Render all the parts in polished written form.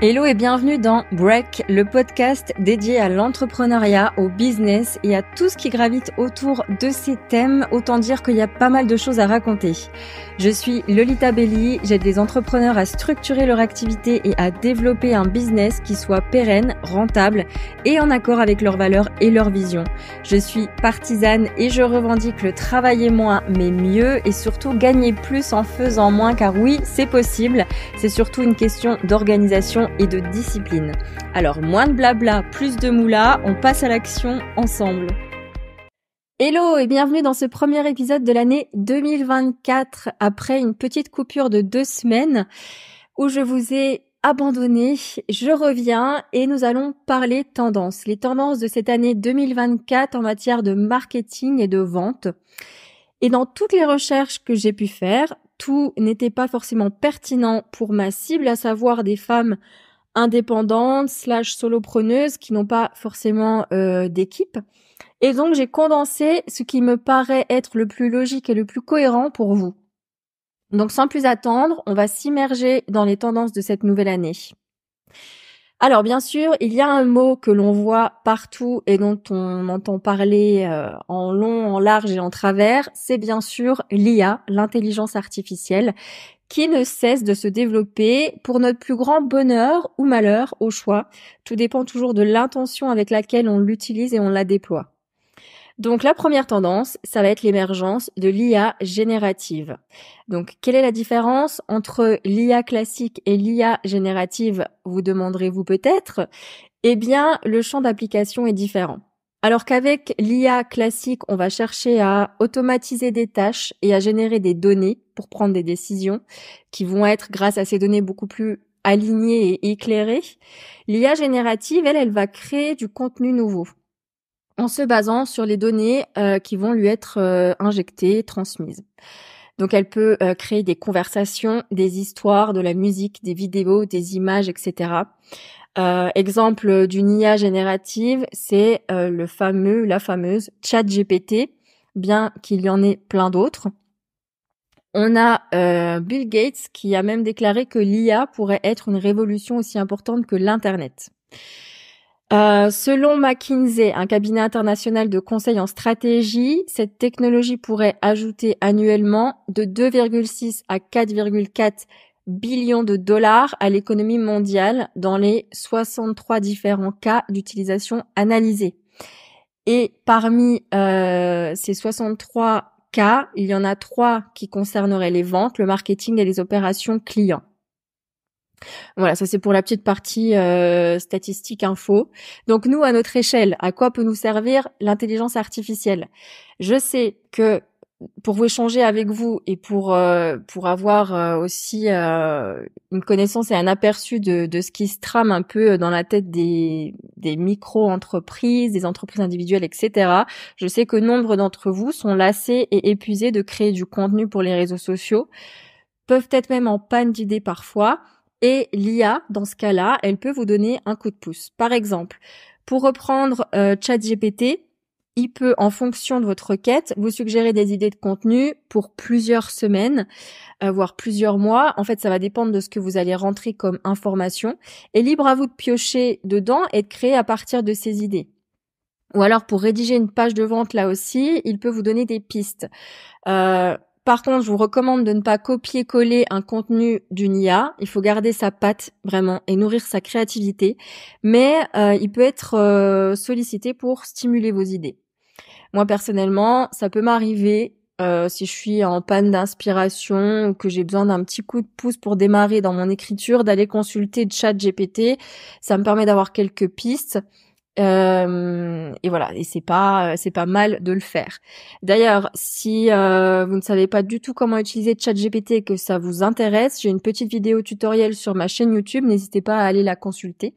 Hello et bienvenue dans Break, le podcast dédié à l'entrepreneuriat, au business et à tout ce qui gravite autour de ces thèmes. Autant dire qu'il y a pas mal de choses à raconter. Je suis Lolita Belli, j'aide des entrepreneurs à structurer leur activité et à développer un business qui soit pérenne, rentable et en accord avec leurs valeurs et leurs visions. Je suis partisane et je revendique le travailler moins mais mieux et surtout gagner plus en faisant moins car oui, c'est possible. C'est surtout une question d'organisation et de discipline. Alors moins de blabla, plus de moula, on passe à l'action ensemble. Hello et bienvenue dans ce premier épisode de l'année 2024 après une petite coupure de 2 semaines où je vous ai abandonné. Je reviens et nous allons parler tendances. Les tendances de cette année 2024 en matière de marketing et de vente. Et dans toutes les recherches que j'ai pu faire, tout n'était pas forcément pertinent pour ma cible, à savoir des femmes indépendantes / solopreneuses qui n'ont pas forcément d'équipe. Et donc j'ai condensé ce qui me paraît être le plus logique et le plus cohérent pour vous. Donc sans plus attendre, on va s'immerger dans les tendances de cette nouvelle année. Alors bien sûr, il y a un mot que l'on voit partout et dont on entend parler en long, en large et en travers, c'est bien sûr l'IA, l'intelligence artificielle, qui ne cesse de se développer pour notre plus grand bonheur ou malheur au choix. Tout dépend toujours de l'intention avec laquelle on l'utilise et on la déploie. Donc la première tendance, ça va être l'émergence de l'IA générative. Donc quelle est la différence entre l'IA classique et l'IA générative, vous demanderez-vous peut-être? Eh bien, le champ d'application est différent. Alors qu'avec l'IA classique, on va chercher à automatiser des tâches et à générer des données pour prendre des décisions qui vont être, grâce à ces données, beaucoup plus alignées et éclairées. L'IA générative, elle va créer du contenu nouveau en se basant sur les données qui vont lui être injectées, transmises. Donc elle peut créer des conversations, des histoires, de la musique, des vidéos, des images, etc. Exemple d'une IA générative, c'est la fameuse ChatGPT, bien qu'il y en ait plein d'autres. On a Bill Gates qui a même déclaré que l'IA pourrait être une révolution aussi importante que l'Internet. Selon McKinsey, un cabinet international de conseil en stratégie, cette technologie pourrait ajouter annuellement de 2,6 à 4,4 billions de dollars à l'économie mondiale dans les 63 différents cas d'utilisation analysés. Et parmi ces 63 cas, il y en a 3 qui concerneraient les ventes, le marketing et les opérations clients. Voilà, ça c'est pour la petite partie statistique info. Donc nous, à notre échelle, à quoi peut nous servir l'intelligence artificielle? Je sais que pour vous échanger avec vous et pour avoir aussi une connaissance et un aperçu de ce qui se trame un peu dans la tête des micro-entreprises, des entreprises individuelles, etc. Je sais que nombre d'entre vous sont lassés et épuisés de créer du contenu pour les réseaux sociaux, peuvent être même en panne d'idées parfois. Et l'IA, dans ce cas-là, elle peut vous donner un coup de pouce. Par exemple, pour reprendre ChatGPT, il peut, en fonction de votre requête, vous suggérer des idées de contenu pour plusieurs semaines, voire plusieurs mois. En fait, ça va dépendre de ce que vous allez rentrer comme information. Et libre à vous de piocher dedans et de créer à partir de ces idées. Ou alors, pour rédiger une page de vente, là aussi, il peut vous donner des pistes. Par contre, je vous recommande de ne pas copier-coller un contenu d'une IA. Il faut garder sa patte vraiment et nourrir sa créativité. Mais il peut être sollicité pour stimuler vos idées. Moi, personnellement, ça peut m'arriver si je suis en panne d'inspiration ou que j'ai besoin d'un petit coup de pouce pour démarrer dans mon écriture, d'aller consulter ChatGPT. Ça me permet d'avoir quelques pistes. Et voilà, et c'est pas mal de le faire. D'ailleurs, si vous ne savez pas du tout comment utiliser ChatGPT et que ça vous intéresse, j'ai une petite vidéo tutoriel sur ma chaîne YouTube, n'hésitez pas à aller la consulter.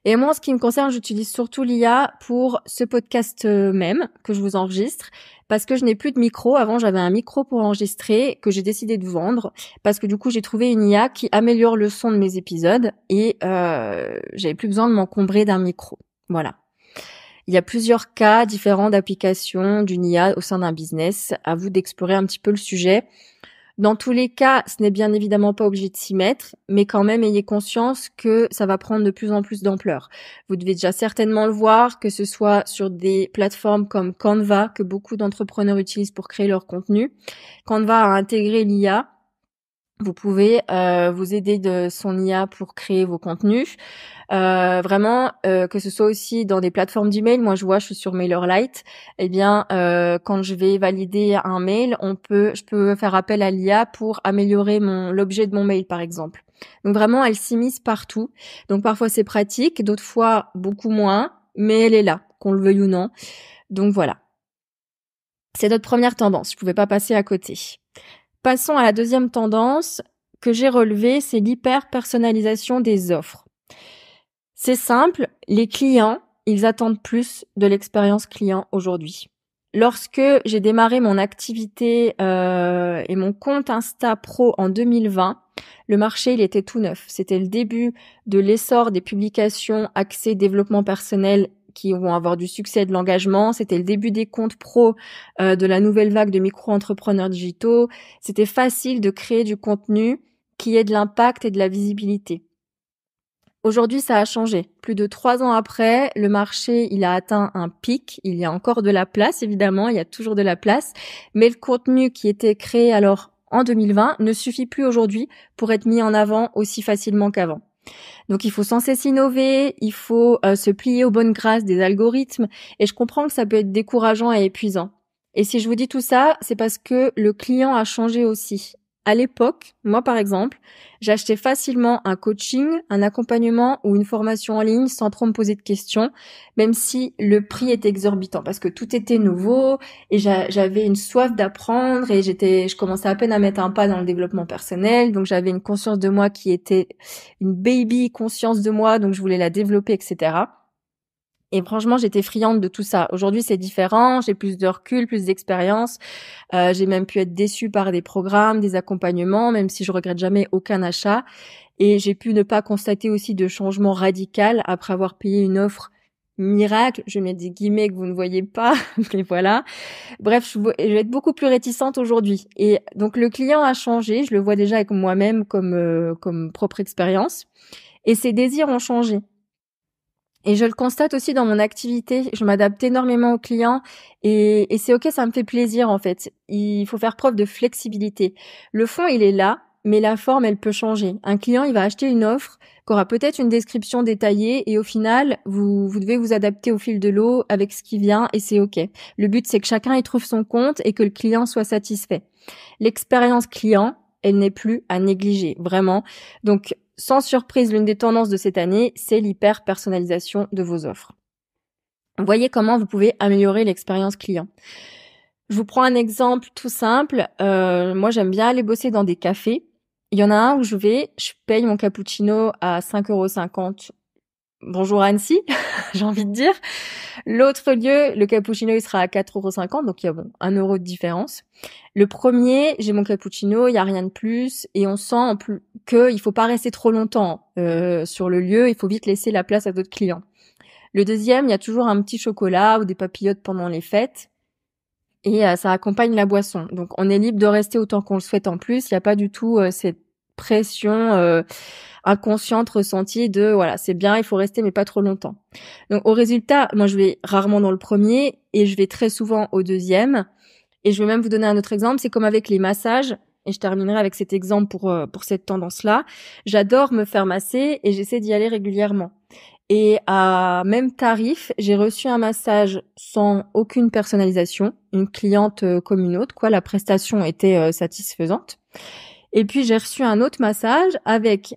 Et moi, en ce qui me concerne, j'utilise surtout l'IA pour ce podcast même que je vous enregistre parce que je n'ai plus de micro. Avant, j'avais un micro pour enregistrer que j'ai décidé de vendre parce que du coup, j'ai trouvé une IA qui améliore le son de mes épisodes et j'avais plus besoin de m'encombrer d'un micro. Voilà. Il y a plusieurs cas différents d'application d'une IA au sein d'un business. À vous d'explorer un petit peu le sujet. Dans tous les cas, ce n'est bien évidemment pas obligé de s'y mettre, mais quand même ayez conscience que ça va prendre de plus en plus d'ampleur. Vous devez déjà certainement le voir, que ce soit sur des plateformes comme Canva, que beaucoup d'entrepreneurs utilisent pour créer leur contenu. Canva a intégré l'IA. Vous pouvez vous aider de son IA pour créer vos contenus. Vraiment, que ce soit aussi dans des plateformes d'email. Moi, je suis sur MailerLite. Eh bien, quand je vais valider un mail, je peux faire appel à l'IA pour améliorer l'objet de mon mail, par exemple. Donc vraiment, elle s'immisce partout. Donc parfois c'est pratique, d'autres fois beaucoup moins, mais elle est là, qu'on le veuille ou non. Donc voilà. C'est notre première tendance. Je pouvais pas passer à côté. Passons à la deuxième tendance que j'ai relevée, c'est l'hyper-personnalisation des offres. C'est simple, les clients, ils attendent plus de l'expérience client aujourd'hui. Lorsque j'ai démarré mon activité et mon compte Insta Pro en 2020, le marché, il était tout neuf. C'était le début de l'essor des publications axées développement personnel qui vont avoir du succès et de l'engagement. C'était le début des comptes pro de la nouvelle vague de micro-entrepreneurs digitaux. C'était facile de créer du contenu qui ait de l'impact et de la visibilité. Aujourd'hui, ça a changé. Plus de 3 ans après, le marché, il a atteint un pic. Il y a encore de la place, évidemment. Il y a toujours de la place. Mais le contenu qui était créé alors en 2020 ne suffit plus aujourd'hui pour être mis en avant aussi facilement qu'avant. Donc il faut sans cesse innover, il faut se plier aux bonnes grâces des algorithmes, et je comprends que ça peut être décourageant et épuisant. Et si je vous dis tout ça, c'est parce que le client a changé aussi. À l'époque, moi par exemple, j'achetais facilement un coaching, un accompagnement ou une formation en ligne sans trop me poser de questions, même si le prix était exorbitant parce que tout était nouveau et j'avais une soif d'apprendre et je commençais à peine à mettre un pas dans le développement personnel, donc j'avais une conscience de moi qui était une baby conscience de moi, donc je voulais la développer, etc. Et franchement, j'étais friande de tout ça. Aujourd'hui, c'est différent. J'ai plus de recul, plus d'expérience. J'ai même pu être déçue par des programmes, des accompagnements, même si je regrette jamais aucun achat. Et j'ai pu ne pas constater aussi de changement radical après avoir payé une offre miracle. Je mets des guillemets que vous ne voyez pas, mais voilà. Bref, je vais être beaucoup plus réticente aujourd'hui. Et donc, le client a changé. Je le vois déjà avec moi-même comme propre expérience. Et ses désirs ont changé. Et je le constate aussi dans mon activité, je m'adapte énormément aux clients et c'est ok, ça me fait plaisir en fait. Il faut faire preuve de flexibilité. Le fond, il est là, mais la forme, elle peut changer. Un client, il va acheter une offre qui aura peut-être une description détaillée et au final, vous devez vous adapter au fil de l'eau avec ce qui vient et c'est ok. Le but, c'est que chacun y trouve son compte et que le client soit satisfait. L'expérience client, elle n'est plus à négliger, vraiment. Donc, sans surprise, l'une des tendances de cette année, c'est l'hyper-personnalisation de vos offres. Voyez comment vous pouvez améliorer l'expérience client. Je vous prends un exemple tout simple. Moi, j'aime bien aller bosser dans des cafés. Il y en a un où je paye mon cappuccino à 5,50 €. Bonjour Annecy, j'ai envie de dire. L'autre lieu, le cappuccino, il sera à 4,50 €, donc il y a 1 € de différence. Le premier, j'ai mon cappuccino, il y a rien de plus, et on sent en plus qu'il faut pas rester trop longtemps sur le lieu, il faut vite laisser la place à d'autres clients. Le deuxième, il y a toujours un petit chocolat ou des papillotes pendant les fêtes, et ça accompagne la boisson. Donc on est libre de rester autant qu'on le souhaite en plus, il n'y a pas du tout cette pression inconsciente ressentie de voilà, c'est bien, il faut rester mais pas trop longtemps. Donc au résultat, moi je vais rarement dans le premier et je vais très souvent au deuxième. Et je vais même vous donner un autre exemple, c'est comme avec les massages, et je terminerai avec cet exemple pour cette tendance-là. J'adore me faire masser et j'essaie d'y aller régulièrement. Et à même tarif, j'ai reçu un massage sans aucune personnalisation, une cliente comme une autre, quoi. La prestation était satisfaisante. Et puis j'ai reçu un autre massage avec,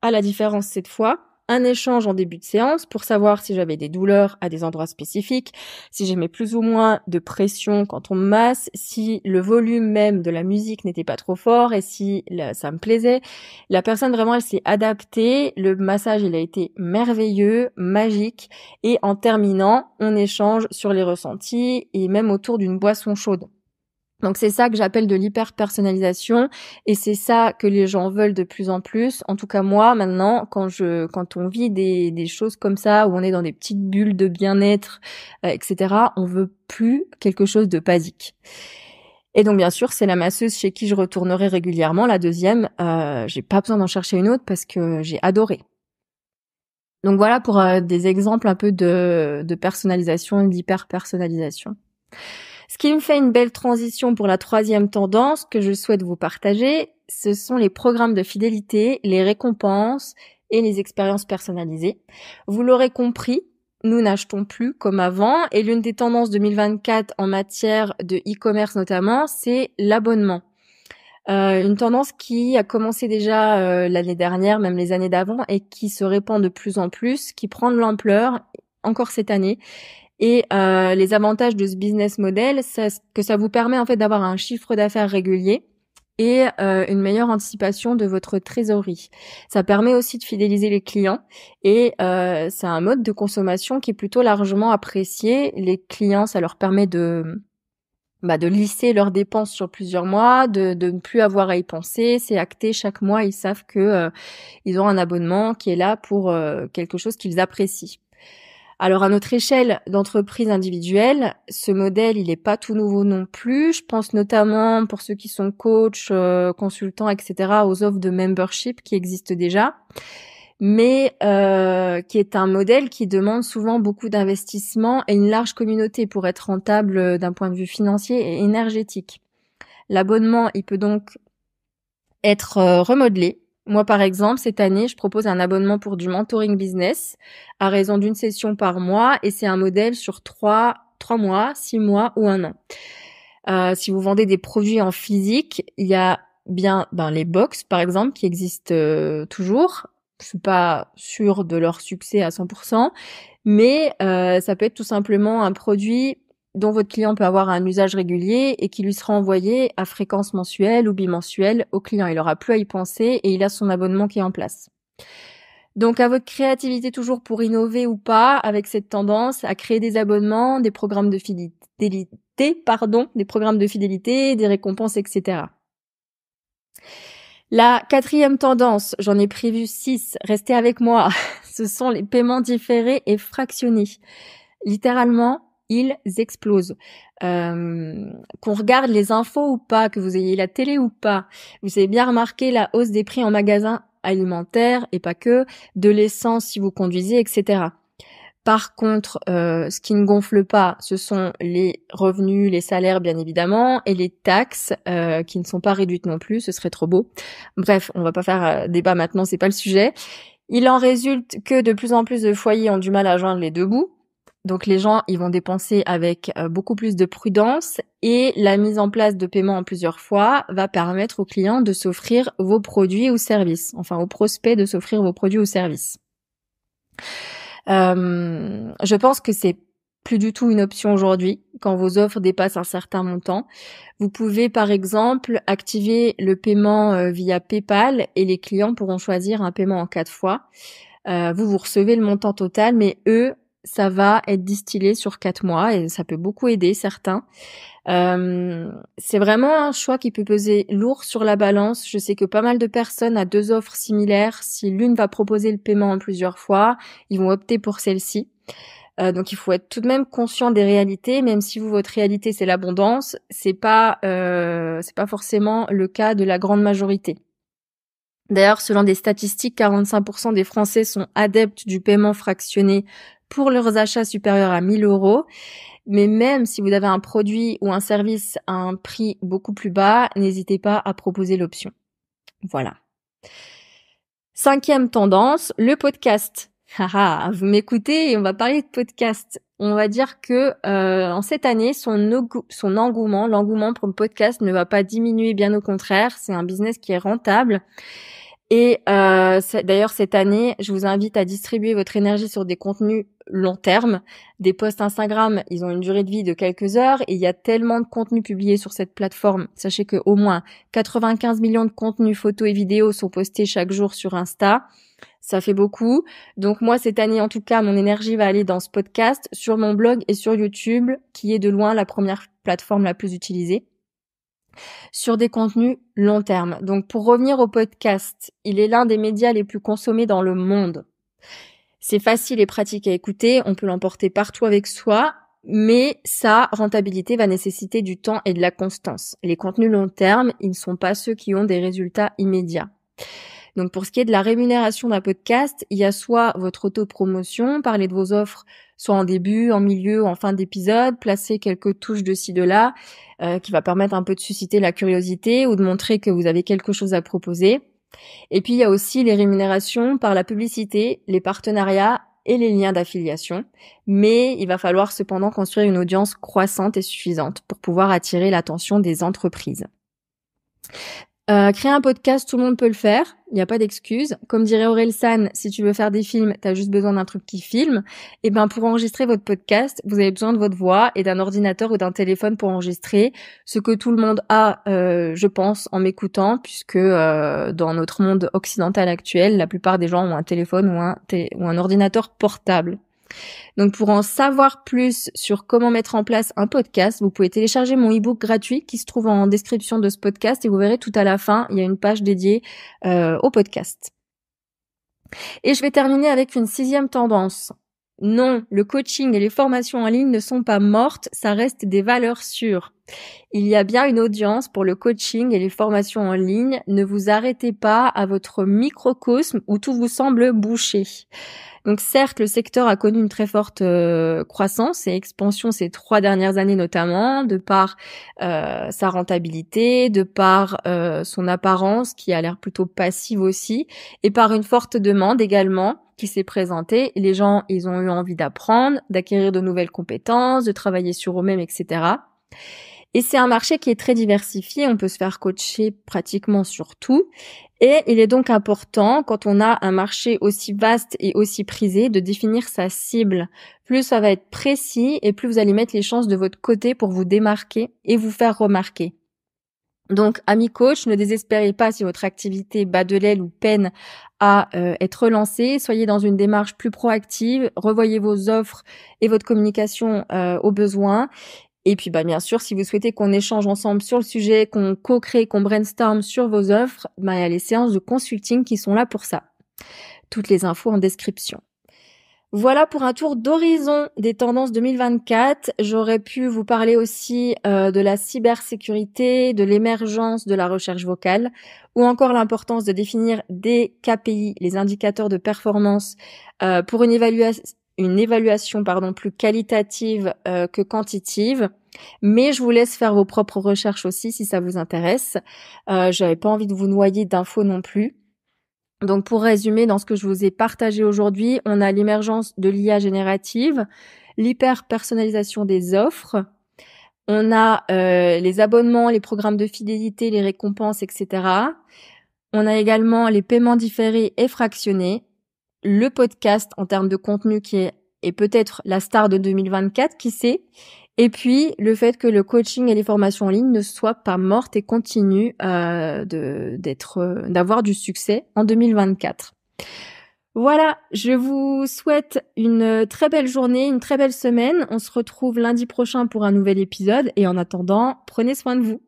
à la différence cette fois, un échange en début de séance pour savoir si j'avais des douleurs à des endroits spécifiques, si j'aimais plus ou moins de pression quand on me masse, si le volume même de la musique n'était pas trop fort et si ça me plaisait. La personne vraiment, elle s'est adaptée. Le massage, il a été merveilleux, magique. Et en terminant, on échange sur les ressentis et même autour d'une boisson chaude. Donc c'est ça que j'appelle de l'hyper-personnalisation et c'est ça que les gens veulent de plus en plus. En tout cas moi maintenant quand on vit des choses comme ça où on est dans des petites bulles de bien-être, etc. On veut plus quelque chose de basique. Et donc bien sûr, c'est la masseuse chez qui je retournerai régulièrement. La deuxième, j'ai pas besoin d'en chercher une autre parce que j'ai adoré. Donc voilà pour des exemples un peu de personnalisation et d'hyper-personnalisation. Ce qui me fait une belle transition pour la troisième tendance que je souhaite vous partager, ce sont les programmes de fidélité, les récompenses et les expériences personnalisées. Vous l'aurez compris, nous n'achetons plus comme avant et l'une des tendances 2024 en matière de e-commerce notamment, c'est l'abonnement. Une tendance qui a commencé déjà l'année dernière, même les années d'avant, et qui se répand de plus en plus, qui prend de l'ampleur encore cette année. Et les avantages de ce business model, c'est que ça vous permet en fait d'avoir un chiffre d'affaires régulier et une meilleure anticipation de votre trésorerie. Ça permet aussi de fidéliser les clients et c'est un mode de consommation qui est plutôt largement apprécié. Les clients, ça leur permet de lisser leurs dépenses sur plusieurs mois, de ne plus avoir à y penser. C'est acté chaque mois, ils savent que ils ont un abonnement qui est là pour quelque chose qu'ils apprécient. Alors à notre échelle d'entreprise individuelle, ce modèle, il est pas tout nouveau non plus. Je pense notamment pour ceux qui sont coachs, consultants, etc., aux offres de membership qui existent déjà, mais qui est un modèle qui demande souvent beaucoup d'investissement et une large communauté pour être rentable d'un point de vue financier et énergétique. L'abonnement, il peut donc être remodelé. Moi, par exemple, cette année, je propose un abonnement pour du mentoring business à raison d'une session par mois et c'est un modèle sur 3 mois, 6 mois ou 1 an. Si vous vendez des produits en physique, il y a bien les box, par exemple, qui existent toujours. Je suis pas sûre de leur succès à 100%, mais ça peut être tout simplement un produit dont votre client peut avoir un usage régulier et qui lui sera envoyé à fréquence mensuelle ou bimensuelle au client. Il n'aura plus à y penser et il a son abonnement qui est en place. Donc à votre créativité toujours pour innover ou pas avec cette tendance à créer des abonnements, des programmes de fidélité, des programmes de fidélité, des récompenses, etc. La quatrième tendance, j'en ai prévu 6, restez avec moi, ce sont les paiements différés et fractionnés. Littéralement, ils explosent. Qu'on regarde les infos ou pas, que vous ayez la télé ou pas, vous avez bien remarqué la hausse des prix en magasin alimentaire et pas que, de l'essence si vous conduisez, etc. Par contre, ce qui ne gonfle pas, ce sont les revenus, les salaires bien évidemment, et les taxes qui ne sont pas réduites non plus, ce serait trop beau. Bref, on va pas faire débat maintenant, c'est pas le sujet. Il en résulte que de plus en plus de foyers ont du mal à joindre les deux bouts. Donc les gens, ils vont dépenser avec beaucoup plus de prudence et la mise en place de paiements en plusieurs fois va permettre aux clients de s'offrir vos produits ou services, enfin aux prospects de s'offrir vos produits ou services. Je pense que c'est plus du tout une option aujourd'hui quand vos offres dépassent un certain montant. Vous pouvez par exemple activer le paiement via PayPal et les clients pourront choisir un paiement en 4 fois. Vous recevez le montant total, mais eux, ça va être distillé sur 4 mois et ça peut beaucoup aider certains. C'est vraiment un choix qui peut peser lourd sur la balance. Je sais que pas mal de personnes à 2 offres similaires, si l'une va proposer le paiement en plusieurs fois, ils vont opter pour celle-ci. Donc il faut être tout de même conscient des réalités, même si votre réalité c'est l'abondance, c'est pas forcément le cas de la grande majorité. D'ailleurs, selon des statistiques, 45% des Français sont adeptes du paiement fractionné pour leurs achats supérieurs à 1 000 €. Mais même si vous avez un produit ou un service à un prix beaucoup plus bas, n'hésitez pas à proposer l'option. Voilà. 5e tendance, le podcast. Vous m'écoutez et on va parler de podcast. On va dire que en cette année, l'engouement pour le podcast ne va pas diminuer, bien au contraire. C'est un business qui est rentable. Et d'ailleurs, cette année, je vous invite à distribuer votre énergie sur des contenus long terme. Des posts Instagram, ils ont une durée de vie de quelques heures et il y a tellement de contenus publiés sur cette plateforme. Sachez que au moins 95 millions de contenus photos et vidéos sont postés chaque jour sur Insta. Ça fait beaucoup. Donc moi, cette année, en tout cas, mon énergie va aller dans ce podcast, sur mon blog et sur YouTube, qui est de loin la première plateforme la plus utilisée, sur des contenus long terme. Donc pour revenir au podcast, il est l'un des médias les plus consommés dans le monde. C'est facile et pratique à écouter, on peut l'emporter partout avec soi, mais sa rentabilité va nécessiter du temps et de la constance. Les contenus long terme, ils ne sont pas ceux qui ont des résultats immédiats. Donc pour ce qui est de la rémunération d'un podcast, il y a soit votre autopromotion, parler de vos offres soit en début, en milieu ou en fin d'épisode, placer quelques touches de ci de là qui va permettre un peu de susciter la curiosité ou de montrer que vous avez quelque chose à proposer. Et puis il y a aussi les rémunérations par la publicité, les partenariats et les liens d'affiliation. Mais il va falloir cependant construire une audience croissante et suffisante pour pouvoir attirer l'attention des entreprises. Créer un podcast, tout le monde peut le faire, il n'y a pas d'excuse. Comme dirait Orelsan, si tu veux faire des films, t'as juste besoin d'un truc qui filme. Et ben pour enregistrer votre podcast, vous avez besoin de votre voix et d'un ordinateur ou d'un téléphone pour enregistrer, ce que tout le monde a, je pense, en m'écoutant, puisque dans notre monde occidental actuel, la plupart des gens ont un téléphone ou un ordinateur portable. Donc pour en savoir plus sur comment mettre en place un podcast, vous pouvez télécharger mon e-book gratuit qui se trouve en description de ce podcast et vous verrez tout à la fin, il y a une page dédiée au podcast. Et je vais terminer avec une 6e tendance. Non, le coaching et les formations en ligne ne sont pas mortes, ça reste des valeurs sûres. Il y a bien une audience pour le coaching et les formations en ligne. Ne vous arrêtez pas à votre microcosme où tout vous semble bouché. Donc certes, le secteur a connu une très forte croissance et expansion ces 3 dernières années notamment, de par sa rentabilité, de par son apparence qui a l'air plutôt passive aussi, et par une forte demande également qui s'est présentée. Les gens, ils ont eu envie d'apprendre, d'acquérir de nouvelles compétences, de travailler sur eux-mêmes, etc. Et c'est un marché qui est très diversifié, on peut se faire coacher pratiquement sur tout. Et il est donc important, quand on a un marché aussi vaste et aussi prisé, de définir sa cible. Plus ça va être précis et plus vous allez mettre les chances de votre côté pour vous démarquer et vous faire remarquer. Donc, amis coach, ne désespérez pas si votre activité bat de l'aile ou peine à être relancée. Soyez dans une démarche plus proactive, revoyez vos offres et votre communication aux besoins. Et puis bien sûr, si vous souhaitez qu'on échange ensemble sur le sujet, qu'on co-crée, qu'on brainstorm sur vos offres, il y a les séances de consulting qui sont là pour ça. Toutes les infos en description. Voilà pour un tour d'horizon des tendances 2024. J'aurais pu vous parler aussi de la cybersécurité, de l'émergence de la recherche vocale, ou encore l'importance de définir des KPI, les indicateurs de performance, pour une évaluation plus qualitative que quantitative. Mais je vous laisse faire vos propres recherches aussi si ça vous intéresse. J'avais pas envie de vous noyer d'infos non plus. Donc pour résumer, dans ce que je vous ai partagé aujourd'hui, on a l'émergence de l'IA générative, l'hyper-personnalisation des offres, on a les abonnements, les programmes de fidélité, les récompenses, etc. On a également les paiements différés et fractionnés, le podcast en termes de contenu qui est peut-être la star de 2024, qui sait. Et puis, le fait que le coaching et les formations en ligne ne soient pas mortes et continuent d'avoir du succès en 2024. Voilà, je vous souhaite une très belle journée, une très belle semaine. On se retrouve lundi prochain pour un nouvel épisode et en attendant, prenez soin de vous.